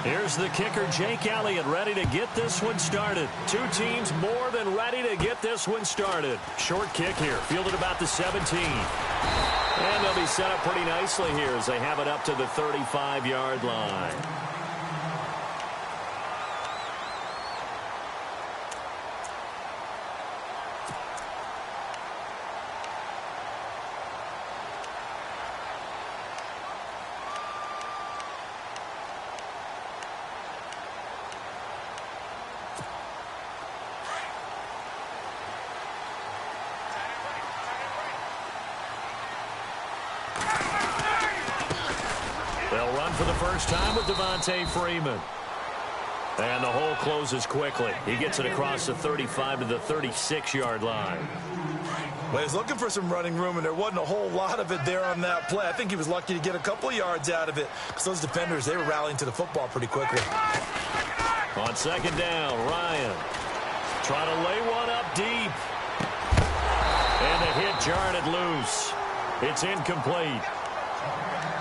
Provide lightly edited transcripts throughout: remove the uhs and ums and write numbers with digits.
Here's the kicker, Jake Elliott, ready to get this one started. Two teams more than ready to get this one started. Short kick here, fielded about the 17. And they'll be set up pretty nicely here as they have it up to the 35-yard line. They'll run for the first time with Devontae Freeman. And the hole closes quickly. He gets it across the 35 to the 36-yard line. Well, he's looking for some running room, and there wasn't a whole lot of it there on that play. I think he was lucky to get a couple of yards out of it because those defenders, they were rallying to the football pretty quickly. On second down, Ryan trying to lay one up deep. And the hit jarred it loose. It's incomplete.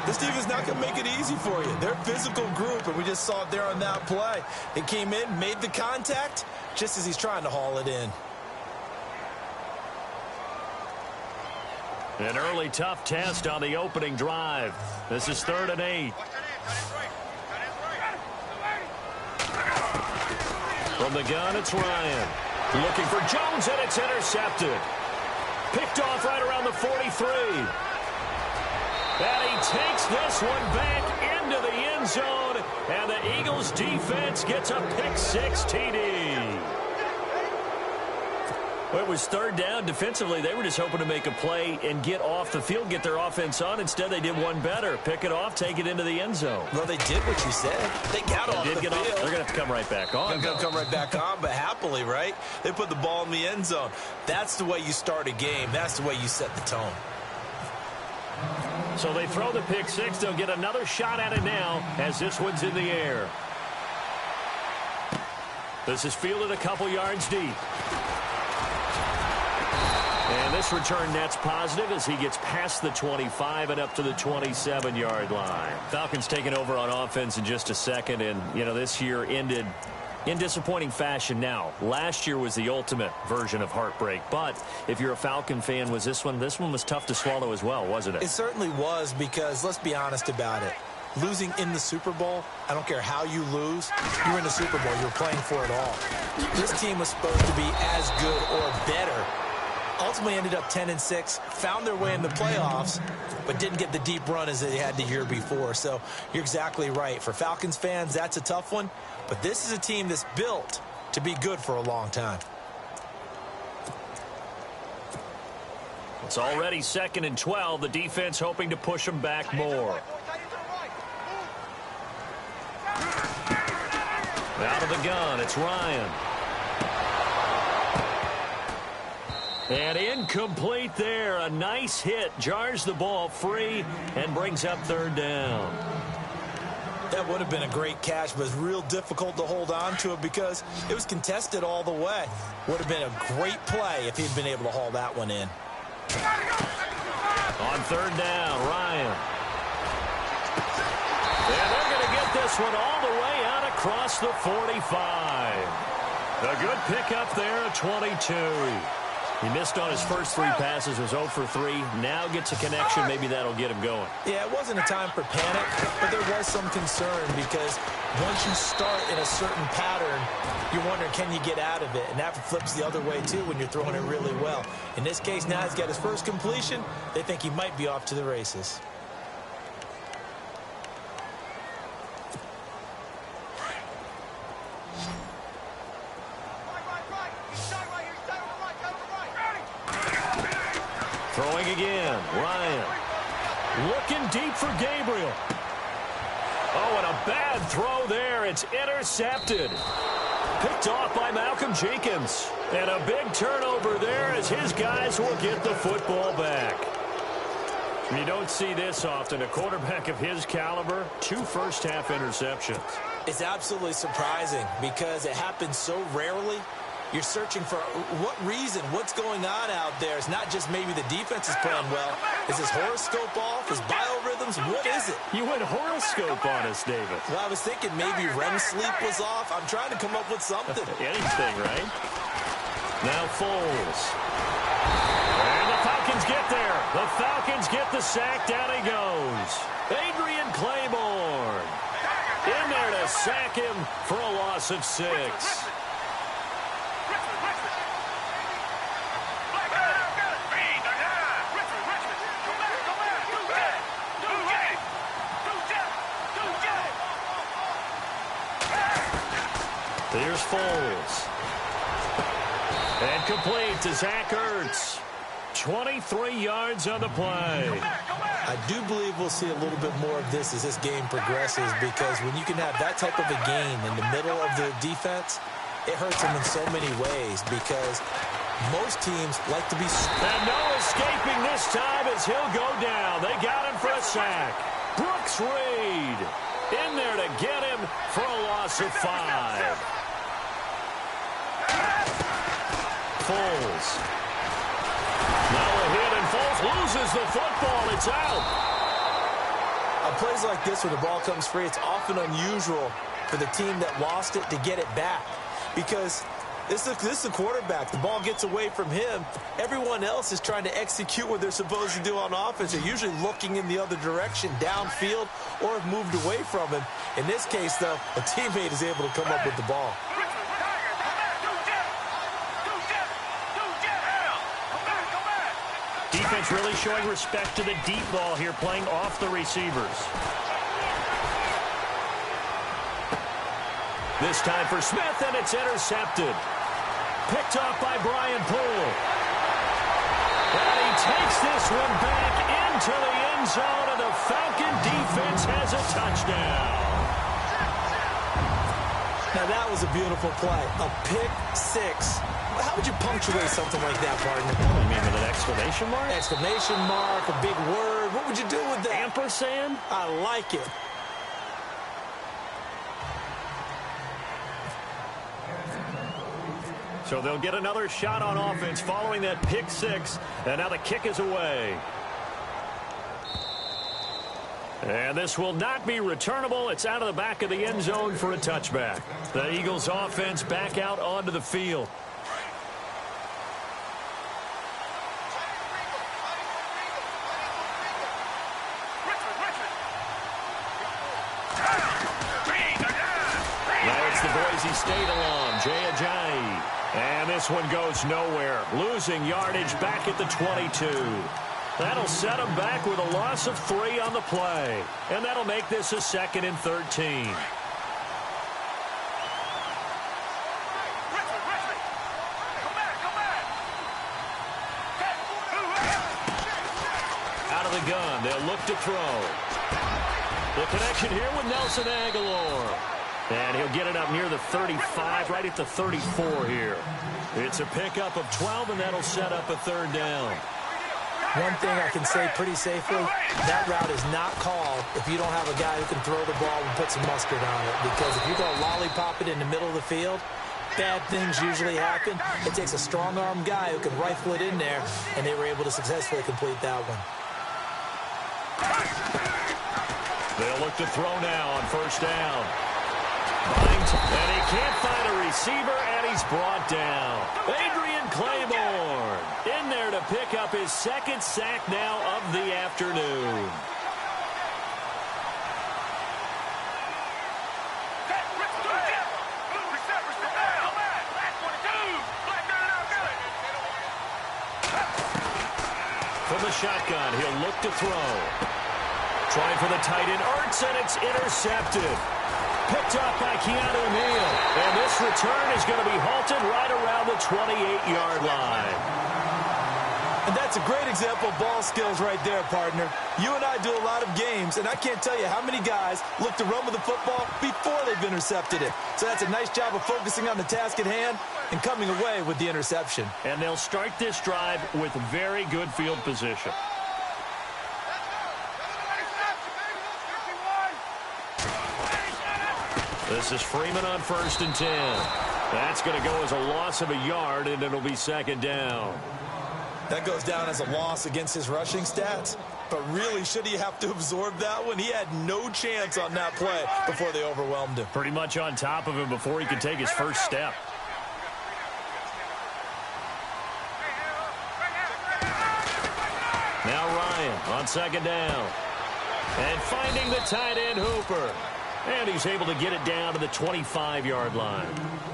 This team is not going to make it easy for you. They're a physical group, and we just saw it there on that play. It came in, made the contact, just as he's trying to haul it in. An early tough test on the opening drive. This is 3rd and 8. From the gun, it's Ryan. Looking for Jones, and it's intercepted. Picked off right around the 43. And he takes this one back into the end zone, and the Eagles defense gets a pick-6 TD. Well, it was 3rd down. Defensively, they were just hoping to make a play and get off the field, get their offense on. Instead, they did one better. Pick it off, take it into the end zone. Well, they did what you said. They got off the field. They're going to have to come right back on. They're going to come right back on, but happily, right? They put the ball in the end zone. That's the way you start a game. That's the way you set the tone. So they throw the pick-6. They'll get another shot at it now as this one's in the air. This is fielded a couple yards deep. And this return net's positive as he gets past the 25 and up to the 27-yard line. Falcons taking over on offense in just a second, and, you know, this year ended in disappointing fashion now. Last year was the ultimate version of heartbreak, but if you're a Falcon fan, this one was tough to swallow as well, wasn't it? It certainly was because, let's be honest about it, losing in the Super Bowl, I don't care how you lose, you're in the Super Bowl, you're playing for it all. This team was supposed to be as good or better. Ultimately ended up 10-6, found their way in the playoffs, but didn't get the deep run as they had the year before. So you're exactly right. For Falcons fans, that's a tough one, but this is a team that's built to be good for a long time. It's already 2nd and 12. The defense hoping to push them back more. Out of the gun, it's Ryan. And incomplete there. A nice hit. Jars the ball free and brings up 3rd down. That would have been a great catch, but it's real difficult to hold on to it because it was contested all the way. Would have been a great play if he'd been able to haul that one in. On 3rd down, Ryan. And they're going to get this one all the way out across the 45. A good pickup there at 22. He missed on his first 3 passes, was 0 for 3. Now gets a connection. Maybe that'll get him going. Yeah, it wasn't a time for panic, but there was some concern because once you start in a certain pattern, you're wondering, can you get out of it? And that flips the other way, too, when you're throwing it really well. In this case, now he's got his first completion. They think he might be off to the races. Throwing again, Ryan. Looking deep for Gabriel. Oh, and a bad throw there. It's intercepted. Picked off by Malcolm Jenkins. And a big turnover there as his guys will get the football back. You don't see this often. A quarterback of his caliber, 2 first-half interceptions. It's absolutely surprising because it happens so rarely. You're searching for what reason, what's going on out there. It's not just maybe the defense is playing well. Is his horoscope off? His biorhythms? What is it? You went horoscope on us, David. Well, I was thinking maybe REM sleep was off. I'm trying to come up with something. Anything, right? Now Foles. And the Falcons get there. The Falcons get the sack. Down he goes. Adrian Claiborne in there to sack him for a loss of 6. Here's Foles. And complete to Zach Ertz. 23 yards on the play. I do believe we'll see a little bit more of this as this game progresses, because when you can have that type of a gain in the middle of the defense, it hurts them in so many ways, because most teams like to be... And no escaping this time as he'll go down. They got him for a sack. Brooks Reed in there to get him for a loss of 5. Foles. Now a hit, and Foles loses the football. It's out. On plays like this where the ball comes free, it's often unusual for the team that lost it to get it back, because this is the quarterback. The ball gets away from him. Everyone else is trying to execute what they're supposed to do on offense. They're usually looking in the other direction, downfield, or have moved away from him. In this case, though, a teammate is able to come up with the ball. Defense really showing respect to the deep ball here, playing off the receivers. This time for Smith, and it's intercepted. Picked off by Brian Poole. And he takes this one back into the end zone, and the Falcon defense has a touchdown. Now, that was a beautiful play. A pick 6. How would you punctuate something like that, partner? You mean with an exclamation mark? Exclamation mark, a big word. What would you do with that? Ampersand? I like it. So they'll get another shot on offense following that pick 6. And now the kick is away. And this will not be returnable. It's out of the back of the end zone for a touchback. The Eagles offense back out onto the field. Boise State alum, Jay Ajayi. And this one goes nowhere. Losing yardage back at the 22. That'll set him back with a loss of 3 on the play. And that'll make this a 2nd and 13. Out of the gun, they'll look to throw. The connection here with Nelson Aguilar. And he'll get it up near the 35, right at the 34 here. It's a pickup of 12, and that'll set up a 3rd down. One thing I can say pretty safely, that route is not called if you don't have a guy who can throw the ball and put some mustard on it. Because if you go lollipop it in the middle of the field, bad things usually happen. It takes a strong-arm guy who can rifle it in there, and they were able to successfully complete that one. They'll look to throw now on 1st down. And he can't find a receiver, and he's brought down. Adrian Claiborne in there to pick up his 2nd sack now of the afternoon. From the shotgun, he'll look to throw. Trying for the tight end, Ertz, and it's intercepted. Picked up by Keanu Neal. And this return is going to be halted right around the 28-yard line. And that's a great example of ball skills right there, partner. You and I do a lot of games, and I can't tell you how many guys look to run with the football before they've intercepted it. So that's a nice job of focusing on the task at hand and coming away with the interception. And they'll start this drive with very good field position. This is Freeman on 1st and 10. That's going to go as a loss of a yard, and it'll be second down. That goes down as a loss against his rushing stats. But really, should he have to absorb that one? He had no chance on that play before they overwhelmed him. Pretty much on top of him before he could take his first step. Now Ryan on second down. And finding the tight end Hooper. And he's able to get it down to the 25-yard line.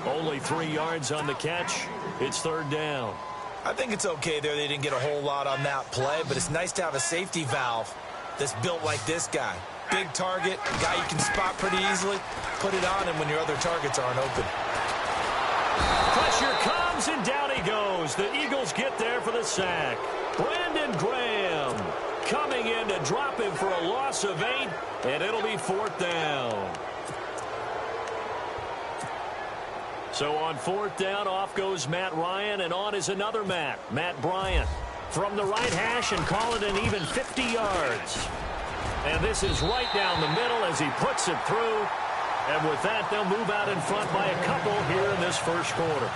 Only 3 yards on the catch. It's third down. I think it's okay there. They didn't get a whole lot on that play, but it's nice to have a safety valve that's built like this guy. Big target, guy you can spot pretty easily. Put it on him when your other targets aren't open. Pressure comes, and down he goes. The Eagles get there for the sack. Brandon Graham coming in to drop him for a loss of 8, and it'll be fourth down. So on fourth down, off goes Matt Ryan, and on is another Matt Bryant. From the right hash and call it an even 50 yards. And this is right down the middle as he puts it through. And with that, they'll move out in front by a couple here in this first quarter.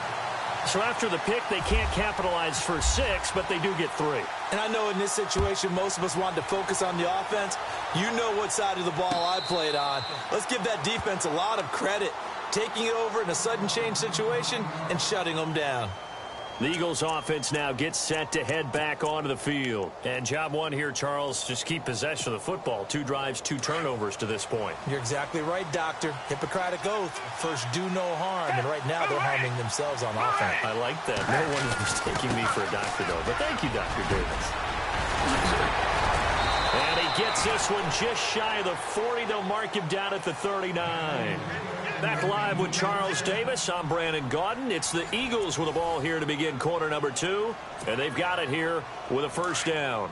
So after the pick, they can't capitalize for 6, but they do get 3. And I know in this situation, most of us wanted to focus on the offense. You know what side of the ball I played on. Let's give that defense a lot of credit. Taking it over in a sudden change situation and shutting them down. The Eagles offense now gets set to head back onto the field. And job one here, Charles, just keep possession of the football. 2 drives, 2 turnovers to this point. You're exactly right, Doctor. Hippocratic oath. First, do no harm. And right now, they're harming themselves on offense. I like that. No one is mistaking me for a doctor, though. But thank you, Dr. Davis. And he gets this one just shy of the 40. They'll mark him down at the 39. Back live with Charles Davis. I'm Brandon Gaudin. It's the Eagles with the ball here to begin quarter number 2. And they've got it here with a first down.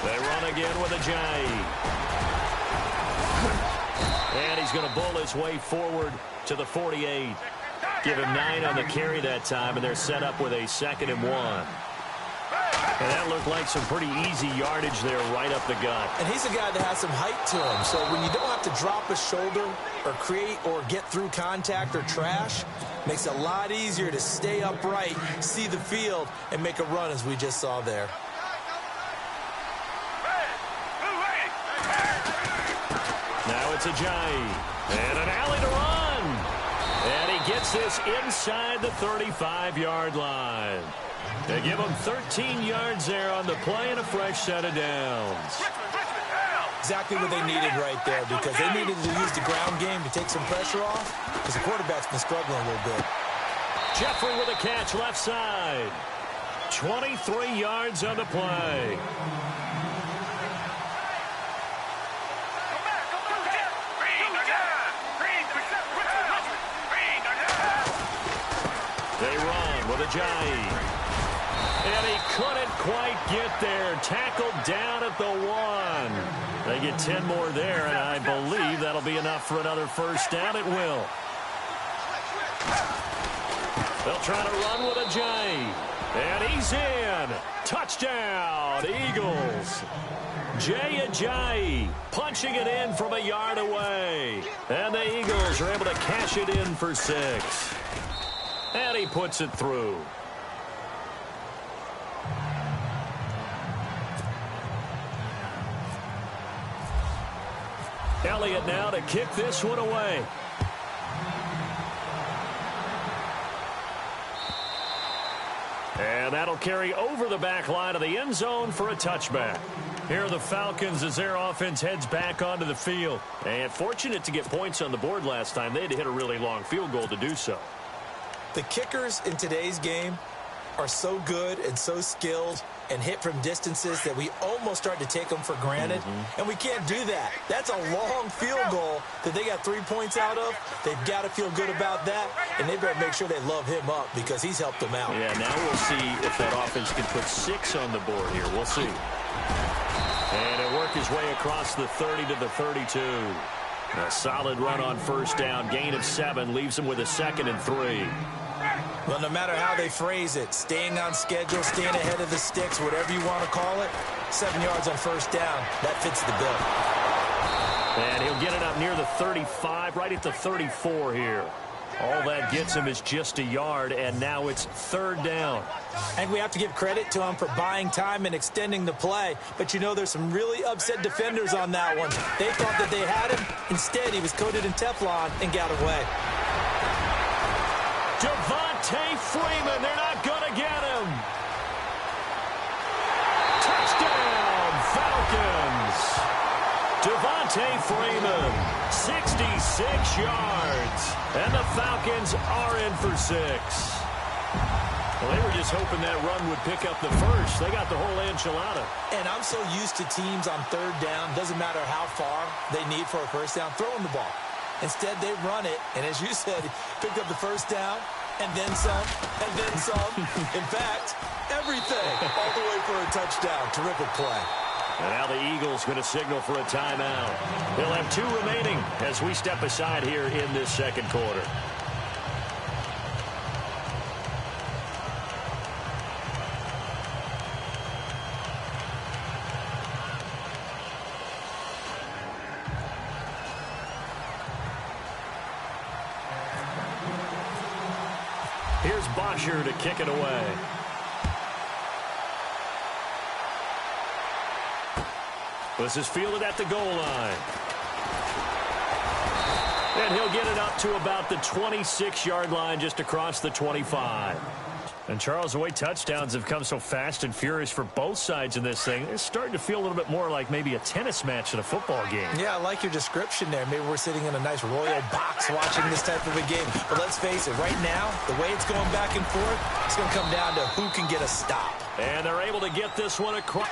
They run again with a J. And he's going to bull his way forward to the 48. Give him 9 on the carry that time, and they're set up with a 2nd and 1. And that looked like some pretty easy yardage there right up the gut. And he's a guy that has some height to him. So when you don't have to drop a shoulder or create or get through contact or trash, makes it a lot easier to stay upright, see the field, and make a run as we just saw there. Now it's a Jay. And an alley to run. And he gets this inside the 35-yard line. They give him 13 yards there on the play and a fresh set of downs. Exactly what they needed right there, because they needed to use the ground game to take some pressure off, because the quarterback's been struggling a little bit. Jeffrey with a catch left side. 23 yards on the play. They run with a Jay. And he couldn't quite get there. Tackled down at the 1. They get 10 more there, and I believe that'll be enough for another first down. It will. They'll try to run with a Jay. And he's in. Touchdown, Eagles. Jay Ajayi punching it in from a yard away. And the Eagles are able to cash it in for 6. And he puts it through. Elliott now to kick this one away. And that'll carry over the back line of the end zone for a touchback. Here are the Falcons as their offense heads back onto the field. And fortunate to get points on the board last time. They had to hit a really long field goal to do so. The kickers in today's game are so good and so skilled and hit from distances that we almost start to take them for granted. And we can't do that. That's a long field goal that they got 3 points out of. They've got to feel good about that, and they better make sure they love him up because he's helped them out. Yeah, now we'll see if that offense can put 6 on the board here. We'll see. And it'll work his way across the 30 to the 32. A solid run on first down. Gain of 7 leaves him with a 2nd and 3. Well, no matter how they phrase it, staying on schedule, staying ahead of the sticks, whatever you want to call it, 7 yards on first down, that fits the bill. And he'll get it up near the 35, right at the 34 here. All that gets him is just a yard, and now it's third down. And we have to give credit to him for buying time and extending the play. But, you know, there's some really upset defenders on that one. They thought that they had him. Instead, he was coated in Teflon and got away. Devontae Freeman, they're not going to get him. Touchdown, Falcons. Devontae Freeman, 66 yards. And the Falcons are in for 6. Well, they were just hoping that run would pick up the first. They got the whole enchilada. And I'm so used to teams on third down, doesn't matter how far they need for a first down, throwing the ball. Instead, they run it, and as you said, picked up the first down, and then some, and then some. In fact, everything, all the way for a touchdown. Terrific play. And now the Eagles going to signal for a timeout. They'll have 2 remaining as we step aside here in this second quarter. Here's Bosher to kick it away. This is fielded at the goal line. And he'll get it up to about the 26-yard line, just across the 25. And, Charles, the way touchdowns have come so fast and furious for both sides in this thing, it's starting to feel a little bit more like maybe a tennis match in a football game. Yeah, I like your description there. Maybe we're sitting in a nice royal box watching this type of a game. But let's face it, right now, the way it's going back and forth, it's going to come down to who can get a stop. And they're able to get this one across.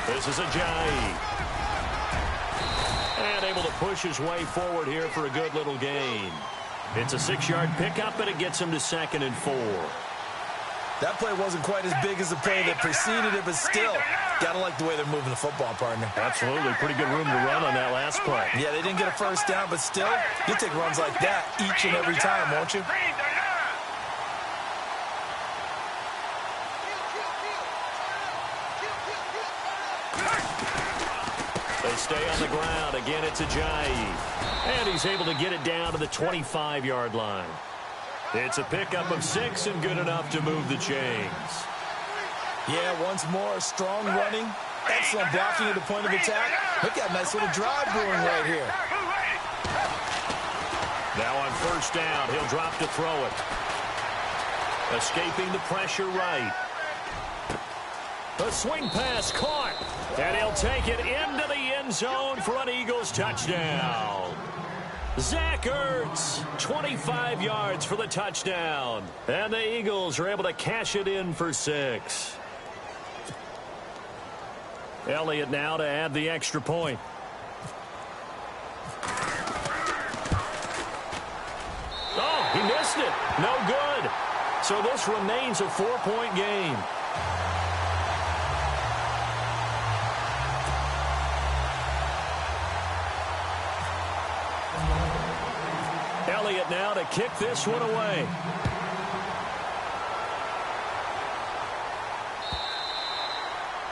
This is Ajayi. And able to push his way forward here for a good little gain. It's a 6-yard pickup, and it gets him to 2nd and 4. That play wasn't quite as big as the play that preceded it, but still, gotta like the way they're moving the football, partner. Absolutely. Pretty good room to run on that last play. Yeah, they didn't get a first down, but still, you take runs like that each and every time, won't you? They stay on the ground. Again, it's Ajayi. And he's able to get it down to the 25-yard line. It's a pickup of 6 and good enough to move the chains. Yeah, once more, strong running. Excellent blocking at the point of attack. Look at that nice little drive brewing right here. Now on first down, he'll drop to throw it. Escaping the pressure right. The swing pass caught. And he'll take it into the end zone for an Eagles touchdown. Zach Ertz, 25 yards for the touchdown. And the Eagles are able to cash it in for 6. Elliott now to add the extra point. Oh, he missed it. No good. So this remains a 4-point game. Elliott now to kick this one away.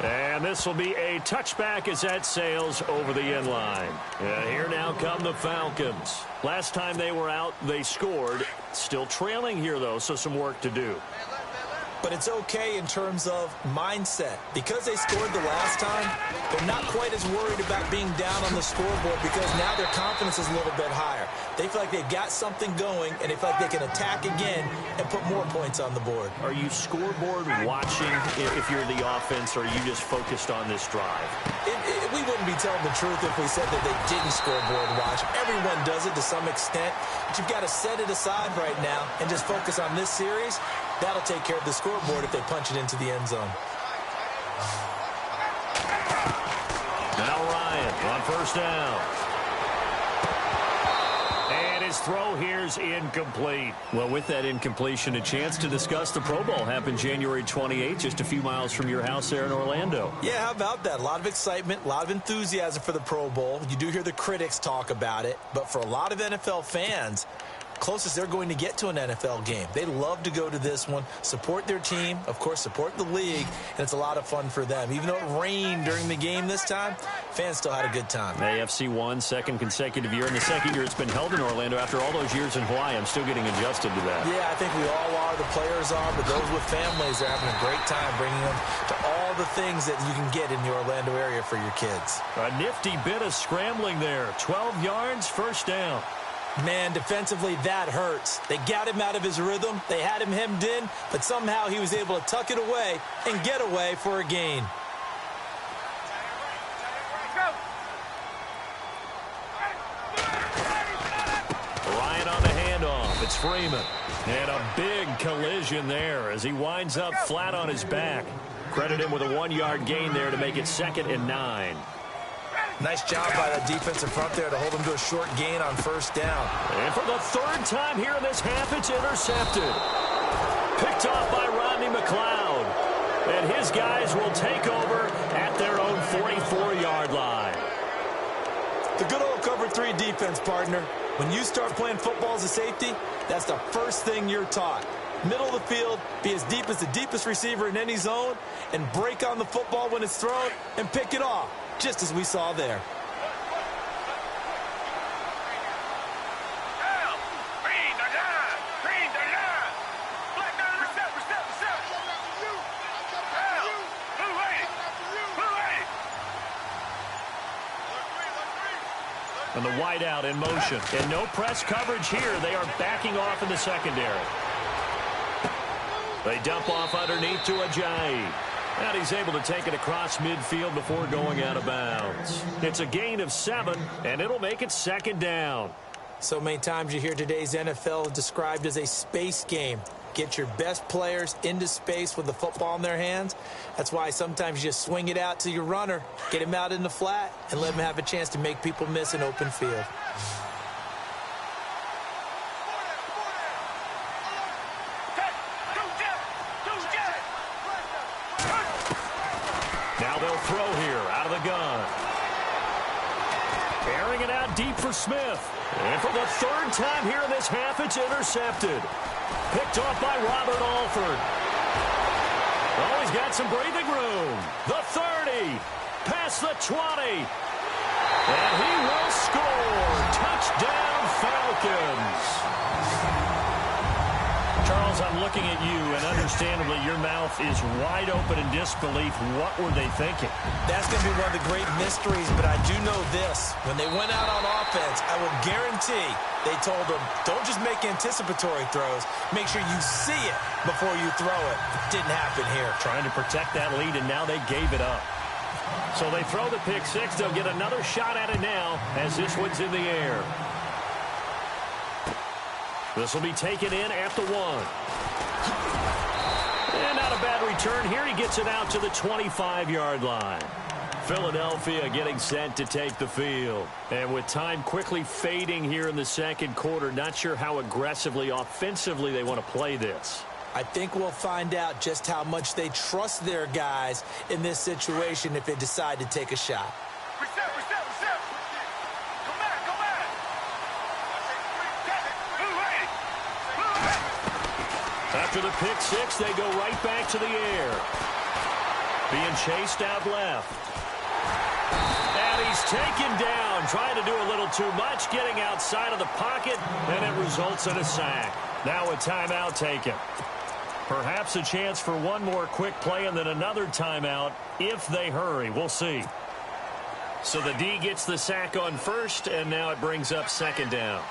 And this will be a touchback as that sails over the end line. And here now come the Falcons. Last time they were out, they scored. Still trailing here, though, so some work to do. But it's okay in terms of mindset. Because they scored the last time, they're not quite as worried about being down on the scoreboard because now their confidence is a little bit higher. They feel like they've got something going, and they feel like they can attack again and put more points on the board. Are you scoreboard watching if you're the offense, or are you just focused on this drive? We wouldn't be telling the truth if we said that they didn't scoreboard watch. Everyone does it to some extent, but you've got to set it aside right now and just focus on this series. That'll take care of the scoreboard if they punch it into the end zone. Now Ryan on first down. And his throw here's incomplete. Well, with that incompletion, a chance to discuss the Pro Bowl happened January 28th, just a few miles from your house there in Orlando. Yeah, how about that? A lot of excitement, a lot of enthusiasm for the Pro Bowl. You do hear the critics talk about it, but for a lot of NFL fans, closest they're going to get to an NFL game. They love to go to this one, support their team, of course, support the league, and it's a lot of fun for them. Even though it rained during the game this time, fans still had a good time. AFC won, second consecutive year, and the second year it's been held in Orlando after all those years in Hawaii. I'm still getting adjusted to that. Yeah, I think we all are. The players are, but those with families are having a great time bringing them to all the things that you can get in the Orlando area for your kids. A nifty bit of scrambling there. 12 yards, first down. Man, defensively, that hurts. They got him out of his rhythm. They had him hemmed in, but somehow he was able to tuck it away and get away for a gain. Ryan on the handoff. It's Freeman. And a big collision there as he winds up flat on his back. Credit him with a 1-yard gain there to make it 2nd and 9. Nice job by the defensive front there to hold him to a short gain on first down. And for the third time here in this half, it's intercepted. Picked off by Rodney McLeod. And his guys will take over at their own 44-yard line. The good old cover 3 defense, partner. When you start playing football as a safety, that's the first thing you're taught. Middle of the field, be as deep as the deepest receiver in any zone, and break on the football when it's thrown and pick it off, just as we saw there. And the wideout in motion. And no press coverage here. They are backing off in the secondary. They dump off underneath to Ajayi. And he's able to take it across midfield before going out of bounds. It's a gain of 7, and it'll make it 2nd down. So many times you hear today's NFL described as a space game. Get your best players into space with the football in their hands. That's why sometimes you just swing it out to your runner, get him out in the flat, and let him have a chance to make people miss an open field. Now they'll throw here out of the gun. Airing it out deep for Smith. And for the 3rd time here in this half, it's intercepted. Picked off by Robert Alford. Oh, he's got some breathing room. The 30. Past the 20. And he will score. Touchdown, Falcons. Charles, I'm looking at you, and understandably, your mouth is wide open in disbelief. What were they thinking? That's going to be one of the great mysteries, but I do know this. When they went out on offense, I will guarantee they told them, don't just make anticipatory throws. Make sure you see it before you throw it. Didn't happen here. Trying to protect that lead, and now they gave it up. So they throw the pick 6. They'll get another shot at it now as this one's in the air. This will be taken in at the 1. And not a bad return here. He gets it out to the 25-yard line. Philadelphia getting set to take the field. And with time quickly fading here in the second quarter, not sure how aggressively, offensively they want to play this. I think we'll find out just how much they trust their guys in this situation if they decide to take a shot. After the pick 6, they go right back to the air. Being chased out left. And he's taken down, trying to do a little too much, getting outside of the pocket, and it results in a sack. Now a timeout taken. Perhaps a chance for one more quick play and then another timeout if they hurry. We'll see. So the D gets the sack on first, and now it brings up 2nd down.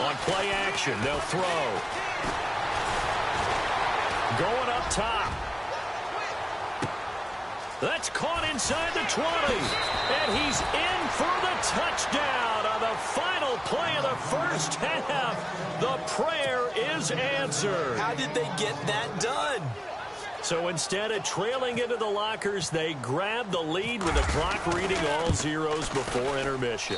On play action, they'll throw. going up top. That's caught inside the 20. And he's in for the touchdown on the final play of the first half. The prayer is answered. How did they get that done? So instead of trailing into the lockers, they grabbed the lead with the clock reading all zeros before intermission.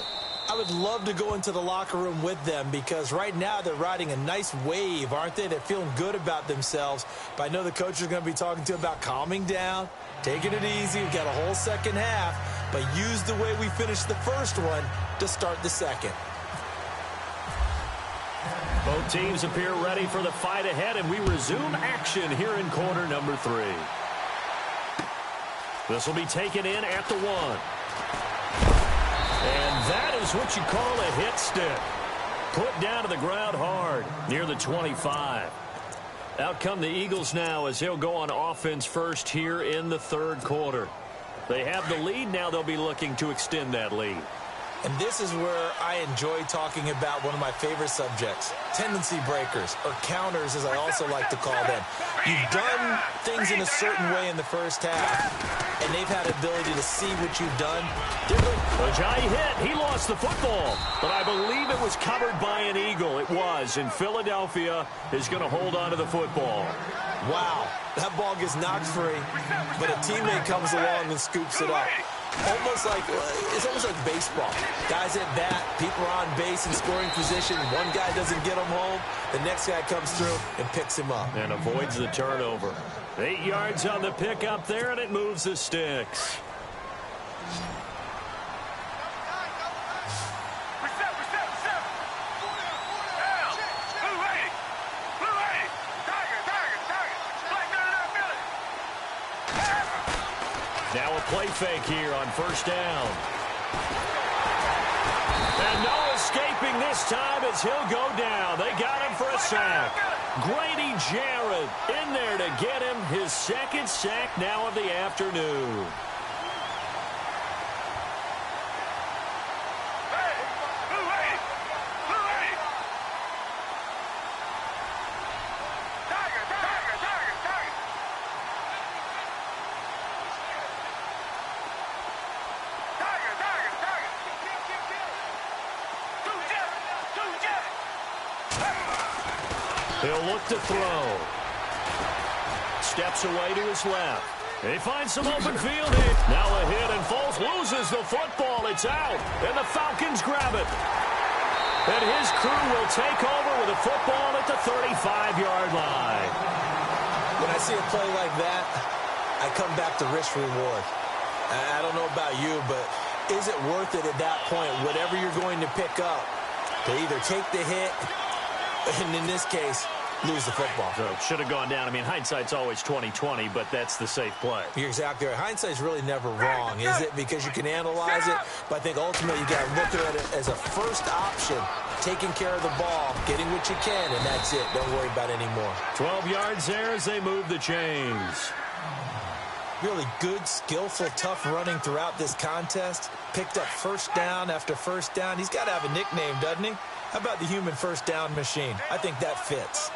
I would love to go into the locker room with them because right now they're riding a nice wave, aren't they? They're feeling good about themselves. But I know the coach is going to be talking to them about calming down, taking it easy. We've got a whole second half, but use the way we finished the first one to start the second. Both teams appear ready for the fight ahead, and we resume action here in quarter number 3. This will be taken in at the 1. And that is what you call a hit stick. Put down to the ground hard near the 25. Out come the Eagles now as they'll go on offense first here in the third quarter. They have the lead. Now they'll be looking to extend that lead. And this is where I enjoy talking about one of my favorite subjects, tendency breakers, or counters as I also like to call them. You've done things in a certain way in the first half, and they've had the ability to see what you've done. Ajay hit. He lost the football, but I believe it was covered by an Eagle. It was, and Philadelphia is going to hold on to the football. Wow, that ball gets knocked free, but a teammate comes along and scoops it up. It's almost like baseball. Guys at bat, people are on base in scoring position. One guy doesn't get him home. The next guy comes through and picks him up. And avoids the turnover. 8 yards on the pickup there, and it moves the sticks. Now a play fake here on first down. And no escaping this time as he'll go down. They got him for a sack. Grady Jarrett in there to get him his second sack now of the afternoon. He'll look to throw. Steps away to his left. He finds some open field here. Now a hit, and Foles loses the football. It's out, and the Falcons grab it. And his crew will take over with a football at the 35-yard line. When I see a play like that, I come back to risk reward. I don't know about you, but is it worth it at that point, whatever you're going to pick up, to either take the hit, and in this case, lose the football? So should have gone down. I mean, hindsight's always 20/20, but that's the safe play. You're exactly right. Hindsight's really never wrong, is it? Because you can analyze it, but I think ultimately you got to look at it as a first option, taking care of the ball, getting what you can, and that's it. Don't worry about it anymore. 12 yards there as they move the chains. Really good, skillful, tough running throughout this contest. Picked up first down after first down. He's got to have a nickname, doesn't he? How about the human first down machine? I think that fits.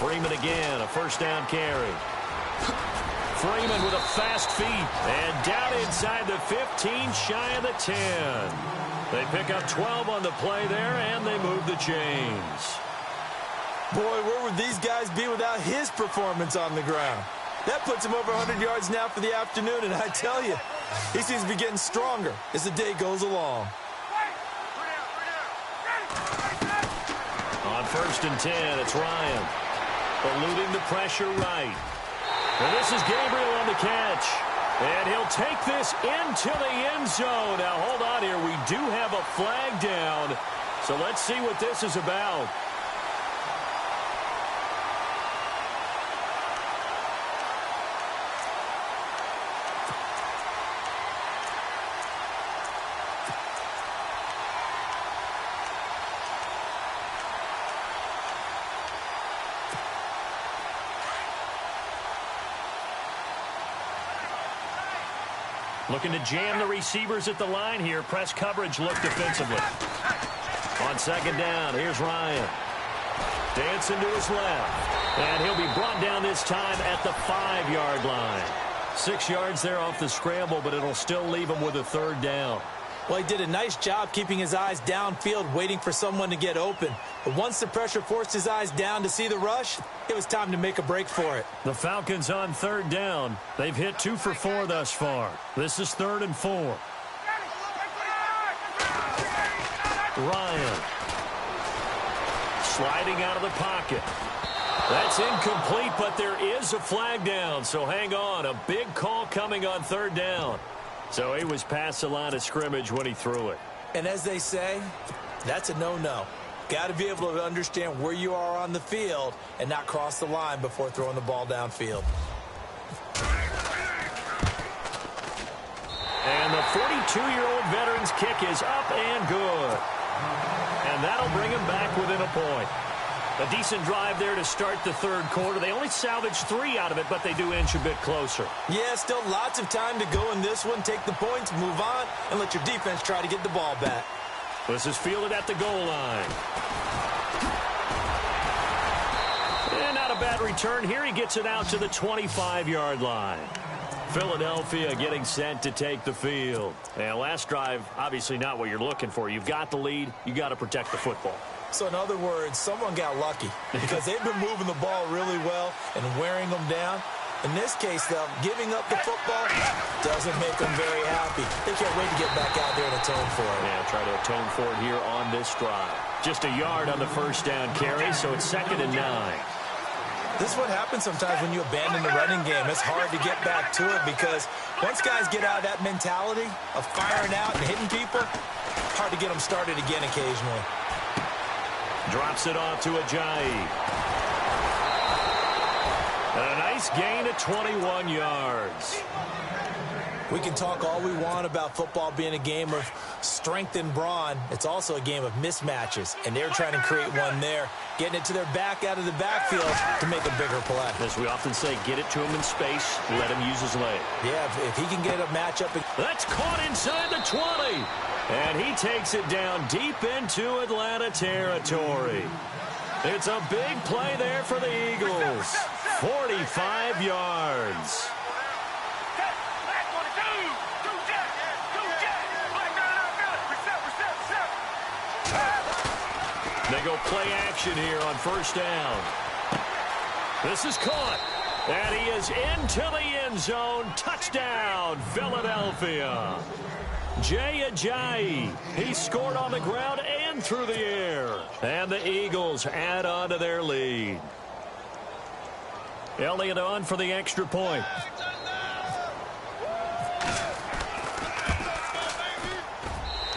Freeman again, a first down carry. Freeman with a fast feet, and down inside the 15, shy of the 10. They pick up 12 on the play there, and they move the chains. Boy, where would these guys be without his performance on the ground? That puts him over 100 yards now for the afternoon, and I tell you, he seems to be getting stronger as the day goes along. On first and 10, it's Ryan. Eluding the pressure right. And this is Gabriel on the catch. And he'll take this into the end zone. Now, hold on here. We do have a flag down. So let's see what this is about. Looking to jam the receivers at the line here. Press coverage look defensively. On second down, here's Ryan. Dancing to his left. And he'll be brought down this time at the 5-yard line. 6 yards there off the scramble, but it'll still leave him with a third down. Well, he did a nice job keeping his eyes downfield, waiting for someone to get open. But once the pressure forced his eyes down to see the rush, it was time to make a break for it. The Falcons on third down. They've hit 2 for 4 thus far. This is 3rd and 4. Ryan. Sliding out of the pocket. That's incomplete, but there is a flag down, so hang on. A big call coming on third down. So he was past the line of scrimmage when he threw it. And as they say, that's a no-no. Got to be able to understand where you are on the field and not cross the line before throwing the ball downfield. And the 42-year-old veteran's kick is up and good. And that'll bring him back within a point. A decent drive there to start the third quarter. They only salvaged 3 out of it, but they do inch a bit closer. Yeah, still lots of time to go in this one. Take the points, move on, and let your defense try to get the ball back. This is fielded at the goal line. And not a bad return here. He gets it out to the 25-yard line. Philadelphia getting set to take the field. And last drive, obviously not what you're looking for. You've got the lead. You got to protect the football. So in other words, someone got lucky because they've been moving the ball really well and wearing them down. In this case, though, giving up the football doesn't make them very happy. They can't wait to get back out there and atone for it. Yeah, try to atone for it here on this drive. Just a yard on the first down carry, so it's 2nd and 9. This is what happens sometimes when you abandon the running game. It's hard to get back to it because once guys get out of that mentality of firing out and hitting people, hard to get them started again occasionally. Drops it off to Ajayi. And a nice gain of 21 yards. We can talk all we want about football being a game of strength and brawn. It's also a game of mismatches, and they're trying to create one there, getting it to their back out of the backfield to make a bigger play. As we often say, get it to him in space, let him use his leg. Yeah, if he can get a matchup. That's caught inside the 20. And he takes it down deep into Atlanta territory. It's a big play there for the Eagles. 45 yards. They go play action here on first down. This is caught. And he is into the end zone. Touchdown, Philadelphia. Jay Ajayi. He scored on the ground and through the air. And the Eagles add on to their lead. Elliott on for the extra point.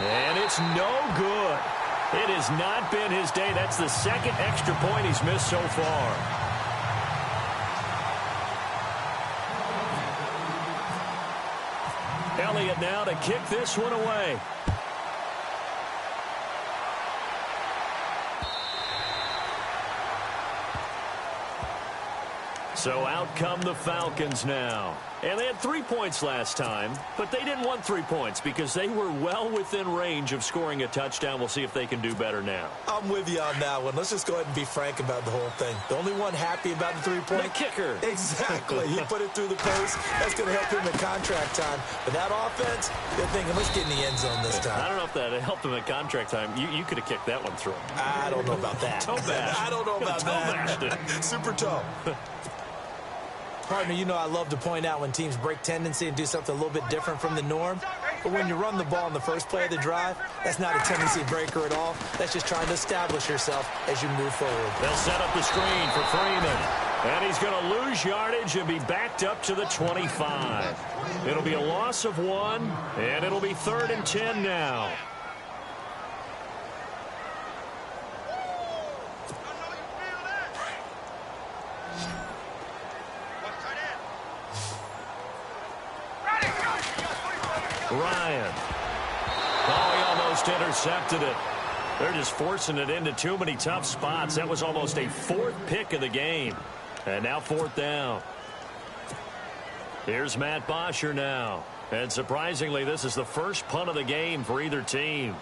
And it's no good. It has not been his day. That's the 2nd extra point he's missed so far. Elliott now to kick this one away. So out come the Falcons now. And they had 3 points last time, but they didn't want 3 points because they were well within range of scoring a touchdown. We'll see if they can do better now. I'm with you on that one. Let's just go ahead and be frank about the whole thing. The only one happy about the 3-point. The kicker. Exactly. He put it through the post. That's going to help him at contract time. But that offense, they're thinking, let's get in the end zone this time. I don't know if that helped him at contract time. You could have kicked that one through. I don't know about that. Toe bash. I don't know about that. Super toe. Partner, you know I love to point out when teams break tendency and do something a little bit different from the norm. But when you run the ball in the first play of the drive, that's not a tendency breaker at all. That's just trying to establish yourself as you move forward. They'll set up the screen for Freeman. And he's going to lose yardage and be backed up to the 25. It'll be a loss of 1, and it'll be 3rd and 10 now. Ryan. Oh, he almost intercepted it. They're just forcing it into too many tough spots. That was almost a 4th pick of the game. And now 4th down. Here's Matt Bosher now. And surprisingly, this is the first punt of the game for either team.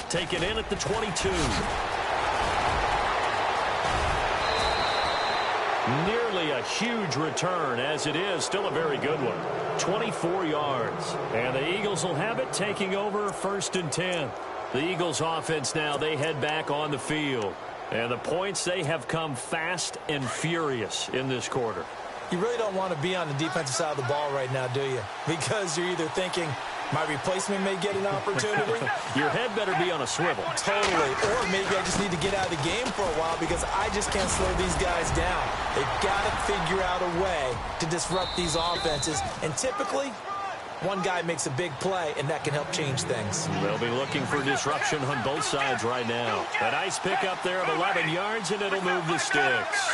Taken in at the 22. Nearly a huge return, as it is still a very good one. 24 yards. And the Eagles will have it, taking over 1st and 10. The Eagles offense now, they head back on the field. And the points, they have come fast and furious in this quarter. You really don't want to be on the defensive side of the ball right now, do you? Because you're either thinking, my replacement may get an opportunity. Your head better be on a swivel. Totally. Or maybe I just need to get out of the game for a while because I just can't slow these guys down. They've got to figure out a way to disrupt these offenses. And typically, one guy makes a big play, and that can help change things. They'll be looking for disruption on both sides right now. A nice pickup there of 11 yards, and it'll move the sticks.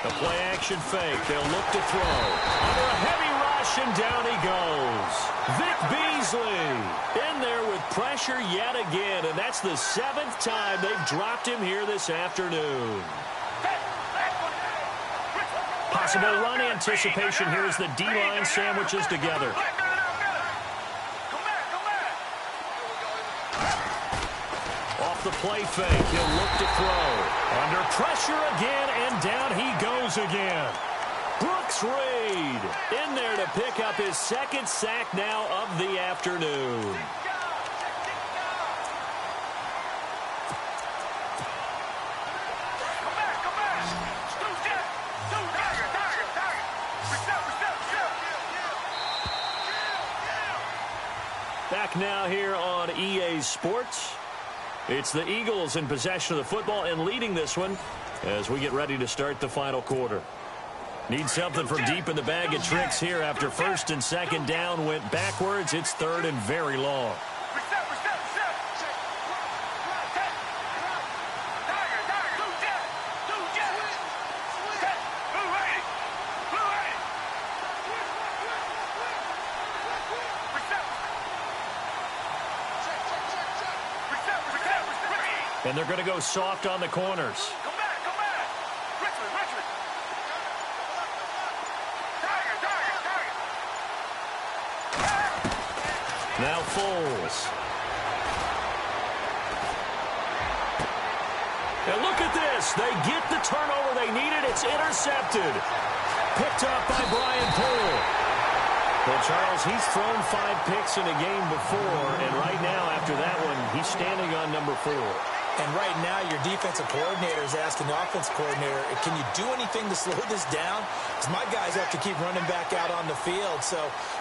The play-action fake. They'll look to throw. Under a heavy rush, and down he goes. Vic Beasley in there with pressure yet again, and that's the 7th time they've dropped him here this afternoon. Possible run anticipation here as the D-line sandwiches together. Off the play fake, he'll look to throw. Under pressure again, and down he goes again. Brooks Reed in there to pick up his 2nd sack now of the afternoon. Back now here on EA Sports. It's the Eagles in possession of the football and leading this one as we get ready to start the final quarter. Need something from deep in the bag of tricks here after 1st and 2nd down went backwards. It's 3rd and very long. And they're going to go soft on the corners. Now Foles. And look at this. They get the turnover they needed. It's intercepted. Picked up by Brian Poole. Well, Charles, he's thrown 5 picks in a game before, and right now, after that one, he's standing on number 4. And right now, your defensive coordinator is asking the offensive coordinator, can you do anything to slow this down? Because my guys have to keep running back out on the field. So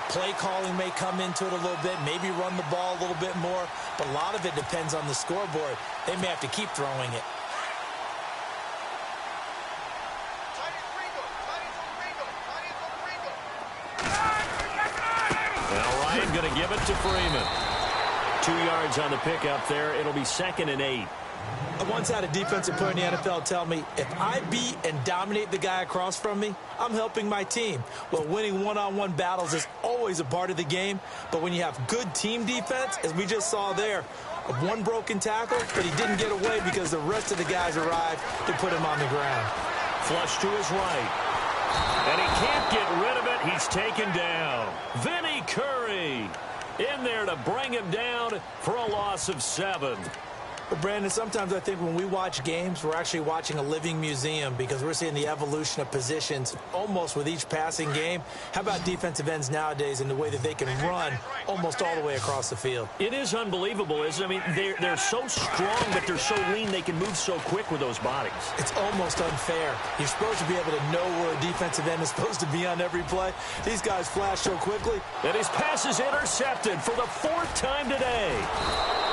play calling may come into it a little bit, maybe run the ball a little bit more. But a lot of it depends on the scoreboard. They may have to keep throwing it. Now Ryan going to give it to Freeman. 2 yards on the pickup there. It'll be 2nd and 8. I once had a defensive player in the NFL tell me, if I beat and dominate the guy across from me, I'm helping my team. Well, winning one-on-one battles is always a part of the game, but when you have good team defense, as we just saw there, one broken tackle, but he didn't get away because the rest of the guys arrived to put him on the ground. Flush to his right. And he can't get rid of it. He's taken down. Vinny Curry in there to bring him down for a loss of 7. But, Brandon, sometimes I think when we watch games, we're actually watching a living museum because we're seeing the evolution of positions almost with each passing game. How about defensive ends nowadays and the way that they can run almost all the way across the field? It is unbelievable, isn't it? I mean, they're so strong, but they're so lean. They can move so quick with those bodies. It's almost unfair. You're supposed to be able to know where a defensive end is supposed to be on every play. These guys flash so quickly. And his pass is intercepted for the 4th time today.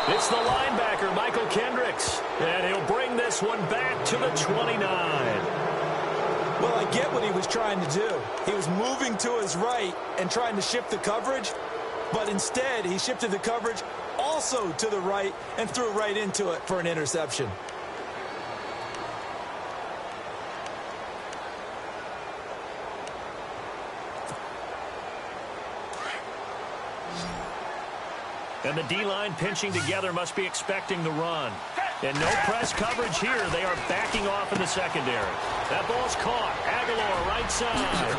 It's the linebacker, Michael Kendricks, and he'll bring this one back to the 29. Well, I get what he was trying to do. He was moving to his right and trying to shift the coverage, but instead he shifted the coverage also to the right and threw right into it for an interception. And the D-line pinching together must be expecting the run. And no press coverage here. They are backing off in the secondary. That ball's caught. Aguilar, right side.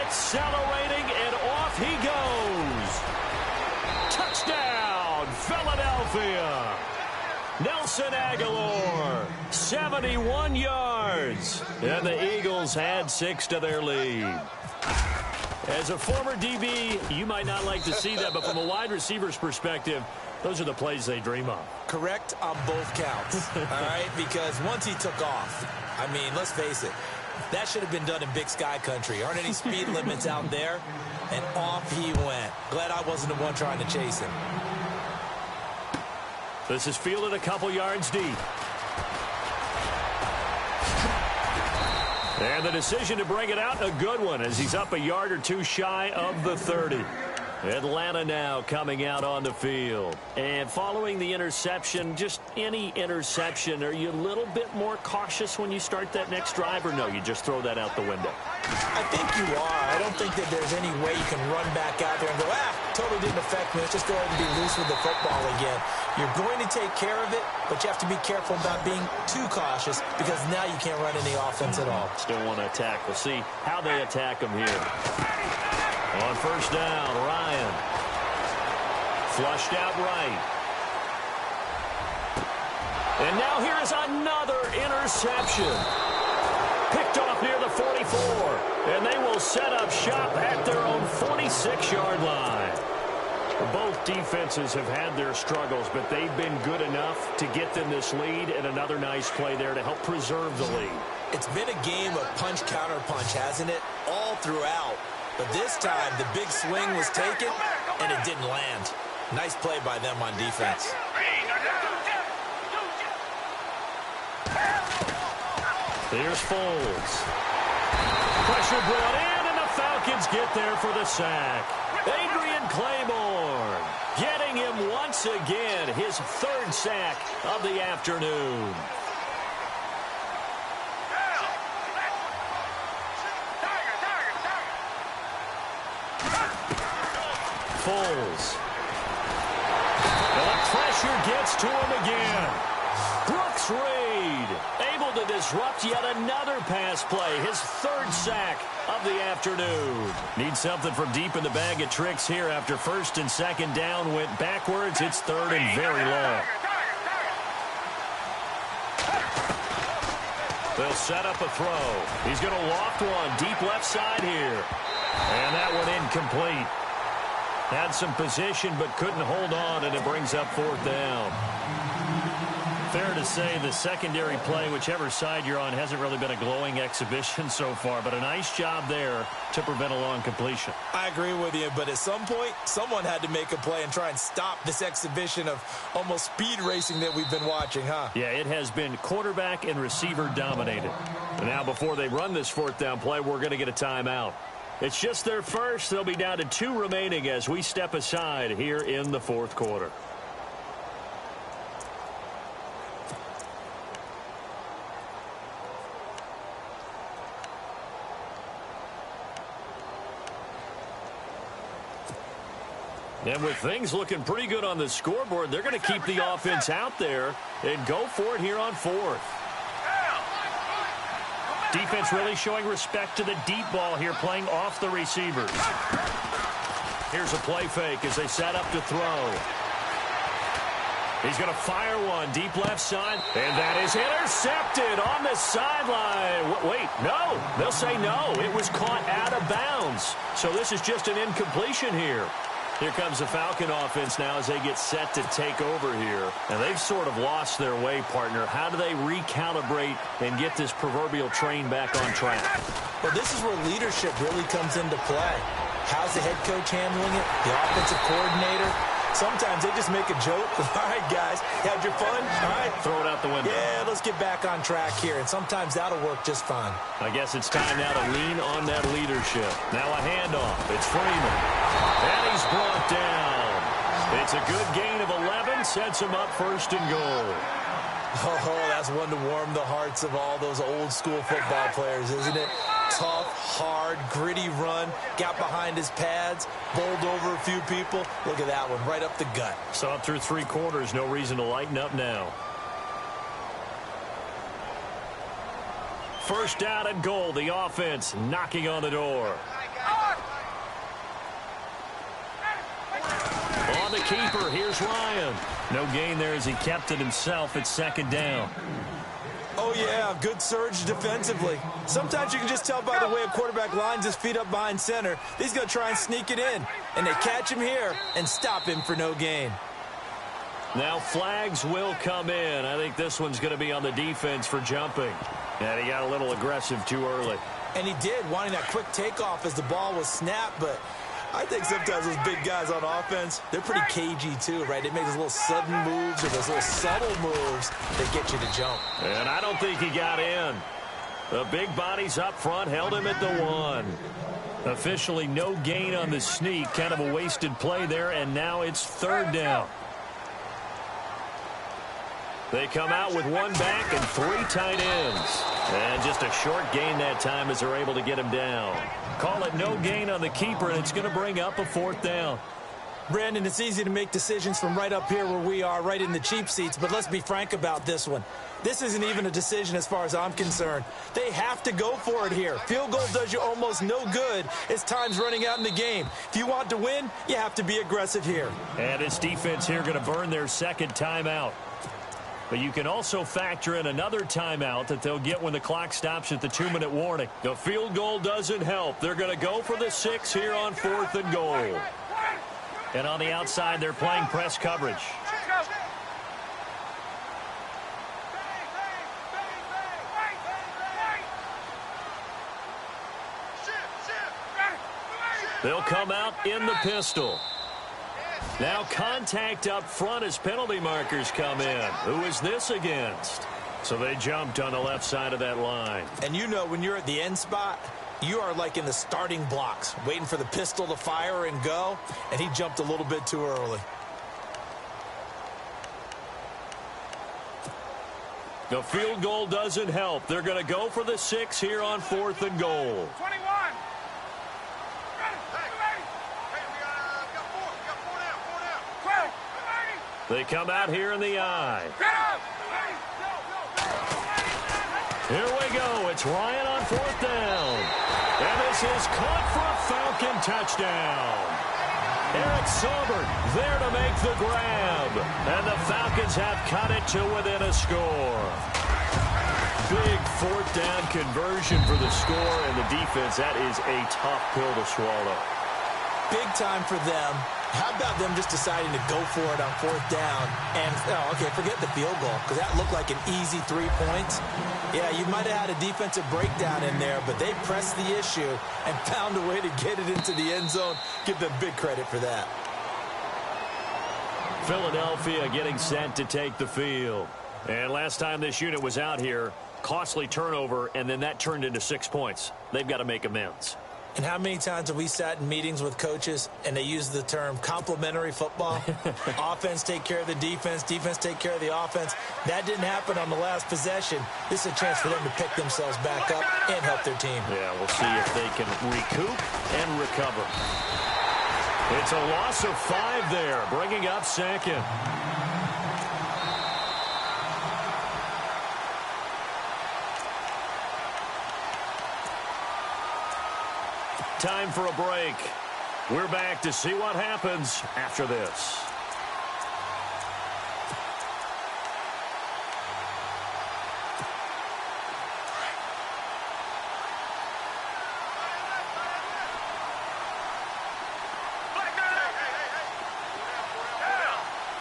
Accelerating, and off he goes. Touchdown, Philadelphia. Nelson Aguilar, 71 yards. And the Eagles add 6 to their lead. As a former DB, you might not like to see that, but from a wide receiver's perspective, those are the plays they dream of. Correct on both counts, all right? Because once he took off, I mean, let's face it, that should have been done in Big Sky country. Aren't any speed limits out there? And off he went. Glad I wasn't the one trying to chase him. This is fielded a couple yards deep. And the decision to bring it out, a good one, as he's up a yard or two shy of the 30. Atlanta now coming out on the field. And following the interception, just any interception, are you a little bit more cautious when you start that next drive, or no, you just throw that out the window? I think you are. I don't think that there's any way you can run back out there and go, totally didn't affect me. Let's just go ahead and be loose with the football again. You're going to take care of it, but you have to be careful about being too cautious because now you can't run any offense at all. Still want to attack. We'll see how they attack them here. On first down, Ryan. Flushed out right. And now here is another interception. Picked off near the 44. And they will set up shop at their own 46-yard line. Both defenses have had their struggles, but they've been good enough to get them this lead, and another nice play there to help preserve the lead. It's been a game of punch-counter-punch, hasn't it? All throughout. But this time, the big swing was taken, and it didn't land. Nice play by them on defense. Here's Foles. Pressure brought in, and the Falcons get there for the sack. Adrian Claiborne getting him once again, his third sack of the afternoon. Foles. And the pressure gets to him again. Brooks Reed able to disrupt yet another pass play, his third sack of the afternoon. Needs something from deep in the bag of tricks here after first and second down went backwards. It's third and very long. They'll set up a throw. He's going to loft one deep left side here. And that one incomplete. Had some position but couldn't hold on, and it brings up fourth down. Fair to say the secondary play, whichever side you're on, hasn't really been a glowing exhibition so far, but a nice job there to prevent a long completion. I agree with you, but at some point, someone had to make a play and try and stop this exhibition of almost speed racing that we've been watching, huh? Yeah, it has been quarterback and receiver dominated. And now before they run this fourth down play, we're going to get a timeout. It's just their first. They'll be down to 2 remaining as we step aside here in the fourth quarter. And with things looking pretty good on the scoreboard, they're going to keep the offense out there and go for it here on fourth. Defense really showing respect to the deep ball here, playing off the receivers. Here's a play fake as they set up to throw. He's going to fire one deep left side, and that is intercepted on the sideline. Wait, no. They'll say no. It was caught out of bounds. So this is just an incompletion here. Here comes the Falcon offense now as they get set to take over here. And they've sort of lost their way, partner. How do they recalibrate and get this proverbial train back on track? Well, this is where leadership really comes into play. How's the head coach handling it? The offensive coordinator? Sometimes they just make a joke. All right, guys, had your fun? All right. Throw it out the window. Yeah, let's get back on track here. And sometimes that'll work just fine. I guess it's time now to lean on that leadership. Now a handoff. It's Freeman. And he's brought down. It's a good gain of 11. Sets him up first and goal. Oh, that's one to warm the hearts of all those old school football players, isn't it? Tough, hard, gritty run. Got behind his pads, bowled over a few people. Look at that one, right up the gut. Saw through 3 quarters, no reason to lighten up now. First down and goal, the offense knocking on the door. On the keeper, here's Ryan. No gain there as he kept it himself at second down. Oh, yeah, good surge defensively. Sometimes you can just tell by the way a quarterback lines his feet up behind center. He's going to try and sneak it in. And they catch him here and stop him for no gain. Now flags will come in. I think this one's going to be on the defense for jumping. And he got a little aggressive too early. And he did, wanting that quick takeoff as the ball was snapped. But I think sometimes those big guys on offense, they're pretty cagey too, right? They make those little sudden moves or those little subtle moves that get you to jump. And I don't think he got in. The big bodies up front held him at the 1. Officially no gain on the sneak. Kind of a wasted play there, and now it's third down. They come out with 1 back and 3 tight ends. And just a short gain that time as they're able to get him down. Call it no gain on the keeper, and it's going to bring up a 4th down. Brandon, it's easy to make decisions from right up here where we are, right in the cheap seats, but let's be frank about this one. This isn't even a decision as far as I'm concerned. They have to go for it here. Field goal does you almost no good as time's running out in the game. If you want to win, you have to be aggressive here. And this defense here going to burn their second timeout. But you can also factor in another timeout that they'll get when the clock stops at the 2-minute warning. The field goal doesn't help. They're going to go for the 6 here on 4th and goal. And on the outside, they're playing press coverage. They'll come out in the pistol. Now contact up front as penalty markers come in. Who is this against? So they jumped on the left side of that line. And you know when you're at the end spot, you are like in the starting blocks, waiting for the pistol to fire and go, and he jumped a little bit too early. The field goal doesn't help. They're going to go for the 6 here on 4th and goal. 21. They come out here in the eye. Here we go. It's Ryan on 4th down. And this is caught for a Falcon touchdown. Eric Saubert there to make the grab. And the Falcons have cut it to within a score. Big 4th down conversion for the score, and the defense, that is a tough pill to swallow. Big time for them. How about them just deciding to go for it on 4th down? And, okay, forget the field goal, because that looked like an easy 3 points. Yeah, you might have had a defensive breakdown in there, but they pressed the issue and found a way to get it into the end zone. Give them big credit for that. Philadelphia getting set to take the field. And last time this unit was out here, costly turnover, and then that turned into 6 points. They've got to make amends. And how many times have we sat in meetings with coaches and they use the term complementary football? Offense take care of the defense, defense take care of the offense. That didn't happen on the last possession. This is a chance for them to pick themselves back up and help their team. Yeah, we'll see if they can recoup and recover. It's a loss of 5 there, bringing up 2nd. Time for a break. We're back to see what happens after this.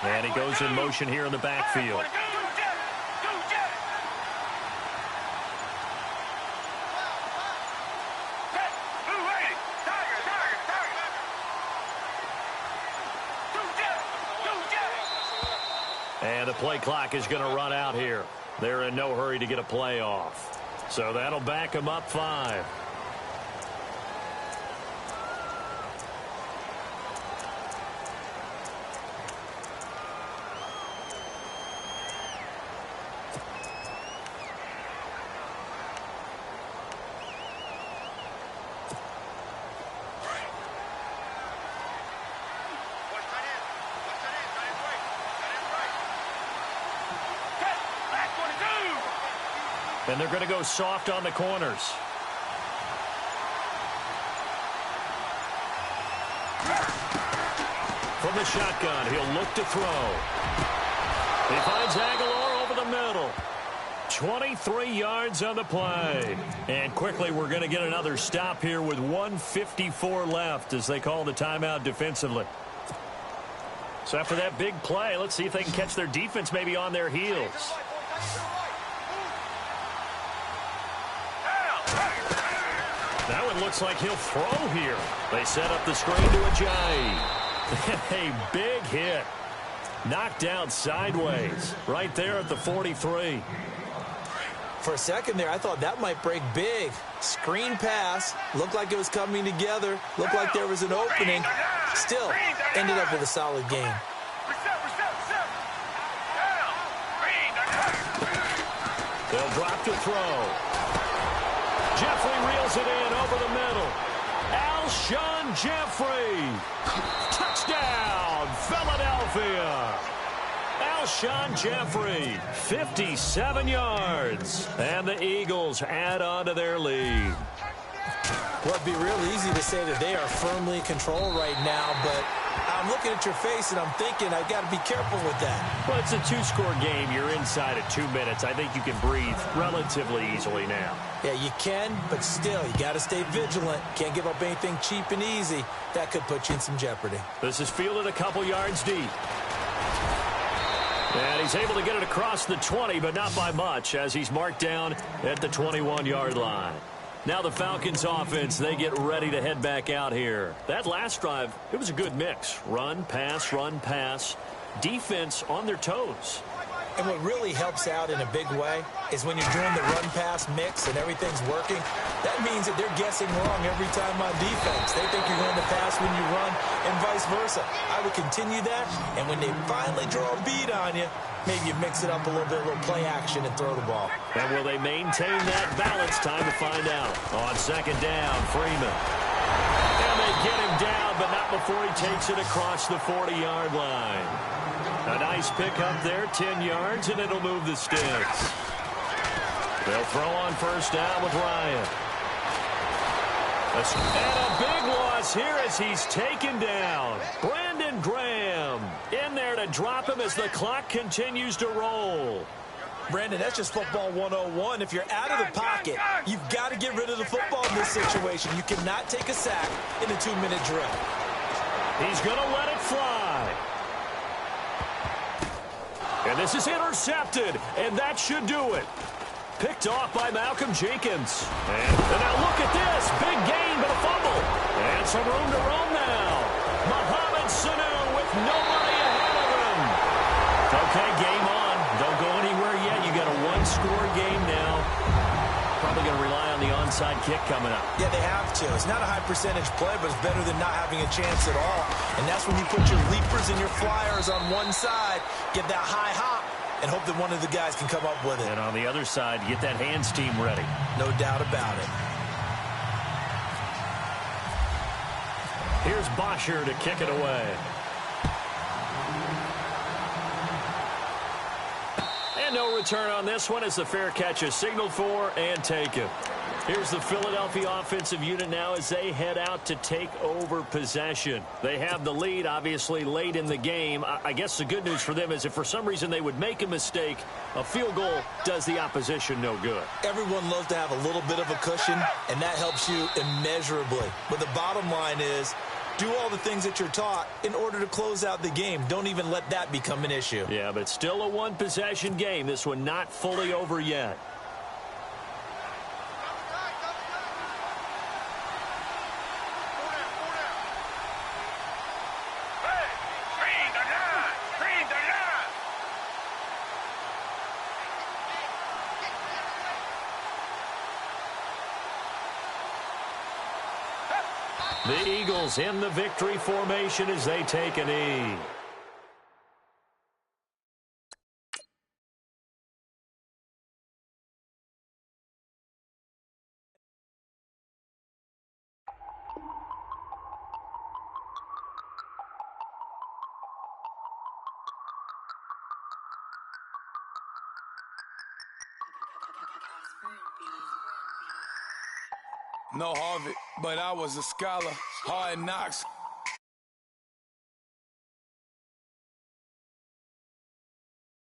And he goes in motion here in the backfield. And the play clock is going to run out here. They're in no hurry to get a play off. So that'll back them up 5. And they're going to go soft on the corners. From the shotgun, he'll look to throw. He finds Aguilar over the middle. 23 yards on the play. And quickly, we're going to get another stop here with 1:54 left as they call the timeout defensively. So after that big play, let's see if they can catch their defense maybe on their heels. That one looks like he'll throw here. They set up the screen to Ajayi. A big hit. Knocked down sideways. Right there at the 43. For a second there, I thought that might break big. Screen pass. Looked like it was coming together. Looked like there was an opening. Still, ended up with a solid game. They'll drop to throw. Jeffrey reels it in over the middle. Alshon Jeffrey. Touchdown, Philadelphia. Alshon Jeffrey, 57 yards. And the Eagles add on to their lead. Well, it'd be real easy to say that they are firmly in control right now, but I'm looking at your face and I'm thinking I've got to be careful with that. Well, it's a two-score game. You're inside at 2 minutes. I think you can breathe relatively easily now. Yeah, you can, but still, you got to stay vigilant. Can't give up anything cheap and easy. That could put you in some jeopardy. This is fielded a couple yards deep. And he's able to get it across the 20, but not by much, as he's marked down at the 21-yard line. Now the Falcons offense, they get ready to head back out here. That last drive, it was a good mix. Run, pass, defense on their toes. And what really helps out in a big way is when you're doing the run-pass mix and everything's working, that means that they're guessing wrong every time on defense. They think you're going to pass when you run and vice versa. I would continue that, and when they finally draw a beat on you, maybe you mix it up a little bit, a little play action, and throw the ball. And will they maintain that balance? Time to find out. On second down, Freeman. And they get him down, but not before he takes it across the 40-yard line. A nice pickup there, 10 yards, and it'll move the sticks. They'll throw on first down with Ryan. And a big loss here as he's taken down. Brandon Graham in there to drop him as the clock continues to roll. Brandon, that's just football 101. If you're out of the pocket, you've got to get rid of the football in this situation. You cannot take a sack in a 2-minute drill. He's going to let it fly. And this is intercepted, and that should do it. Picked off by Malcolm Jenkins. And now look at this. Big gain, but a fumble. And some room to roam now. Mohamed Sanu with nobody ahead of him. Okay, game on. Don't go anywhere yet. You got a one-score game now. Probably going to rely on the onside kick coming up. Yeah, they have to. It's not a high-percentage play, but it's better than not having a chance at all. And that's when you put your leapers and your flyers on one side, get that high hop, and hope that one of the guys can come up with it. And on the other side, get that hands team ready. No doubt about it. Here's Bosher to kick it away. And no return on this one as the fair catch is signaled for and taken. Here's the Philadelphia offensive unit now as they head out to take over possession. They have the lead, obviously, late in the game. I guess the good news for them is if for some reason they would make a mistake, a field goal does the opposition no good. Everyone loves to have a little bit of a cushion, and that helps you immeasurably. But the bottom line is, do all the things that you're taught in order to close out the game. Don't even let that become an issue. Yeah, but still a one-possession game. This one not fully over yet. The Eagles in the victory formation as they take a knee. No Harvard, but I was a scholar. Hard knocks,